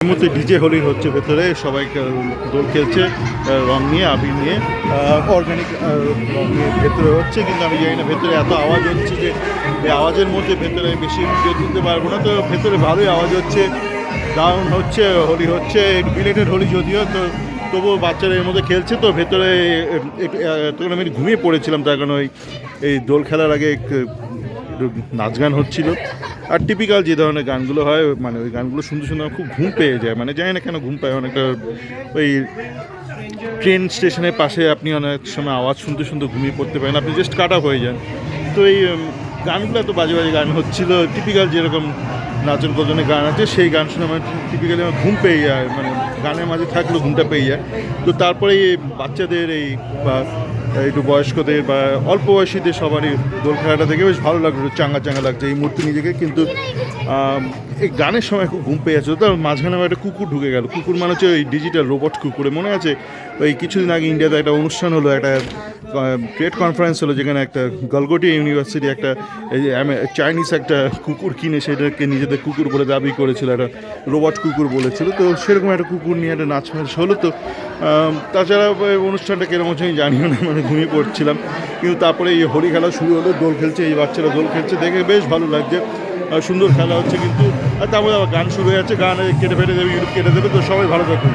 এই মুহূর্তে ডিজে হোলি হচ্ছে ভেতরে, সবাই দোল খেলছে রং নিয়ে, আবির নিয়ে, অর্গানিক রং নিয়ে ভেতরে হচ্ছে। কিন্তু আমি জানি না ভেতরে এত আওয়াজ হচ্ছে যে এই আওয়াজের মধ্যে ভেতরে বেশি ভিডিও তুলতে পারবো না। তো ভেতরে ভালোই আওয়াজ হচ্ছে, দারুণ হচ্ছে, হোলি হচ্ছে, বিলেটেড হোলি যদিও, তো তবুও বাচ্চারা এর মধ্যে খেলছে। তো ভেতরে তখন আমি ঘুমিয়ে পড়েছিলাম, তার কারণ এই দোল খেলার আগে নাচ গান হচ্ছিল। আর টিপিক্যাল যে ধরনের গানগুলো হয়, মানে ওই গানগুলো শুনতে শুনতে আমার খুব ঘুম পেয়ে যায়। মানে জানি না কেন ঘুম পায় অনেকটা। ওই ট্রেন স্টেশনের পাশে আপনি অনেক সময় আওয়াজ শুনতে শুনতে ঘুমিয়ে পড়তে পারেন, আপনি জাস্ট কাট অফ হয়ে যান। তো এই গানগুলো এত বাজে বাজে গান হচ্ছিল, টিপিক্যাল যেরকম নাচন কজনের গান আছে সেই গান শুনে আমার টিপিক্যালি আমার ঘুম পেয়ে যায়, মানে গানের মাঝে থাকলেও ঘুমটা পেয়ে যায়। তো তারপরে এই বাচ্চাদের এই বা একটু বয়স্কদের বা অল্প বয়সীদের সবারই দোল খেলাটা দেখে বেশ ভালো লাগলো, চাঙ্গা চাঙ্গা লাগছে এই মুহূর্তে নিজেকে। কিন্তু এই গানের সময় খুব ঘুম পেয়ে যাচ্ছে। তার মাঝখানে আমার একটা কুকুর ঢুকে গেল। কুকুর মানে হচ্ছে ওই ডিজিটাল রোবট কুকুরে, মনে আছে ওই কিছুদিন আগে ইন্ডিয়াতে একটা অনুষ্ঠান হলো, একটা ট্রেড কনফারেন্স হলো, যেখানে একটা গলগোটিয়া ইউনিভার্সিটি একটা চাইনিজ একটা কুকুর কিনে সেটাকে নিজেদের কুকুর বলে দাবি করেছিল, একটা রোবট কুকুর বলেছিল। তো সেরকম একটা কুকুর নিয়ে একটা নাচ ফাচ হলো। তো তাছাড়া অনুষ্ঠানটা কেরকম হচ্ছে আমি জানিও না, মানে ঘুমিয়ে পড়ছিলাম। কিন্তু তারপরে এই হোলি খেলা শুরু হলো, দোল খেলছে, এই বাচ্চারা দোল খেলছে দেখে বেশ ভালো লাগছে, সুন্দর খেলা হচ্ছে। কিন্তু তারপরে আবার গান শুরু হয়ে যাচ্ছে, গান কেটে ফেটে দেবে, ইউটিউব কেটে দেবে। তো সবাই ভালো থাকুন।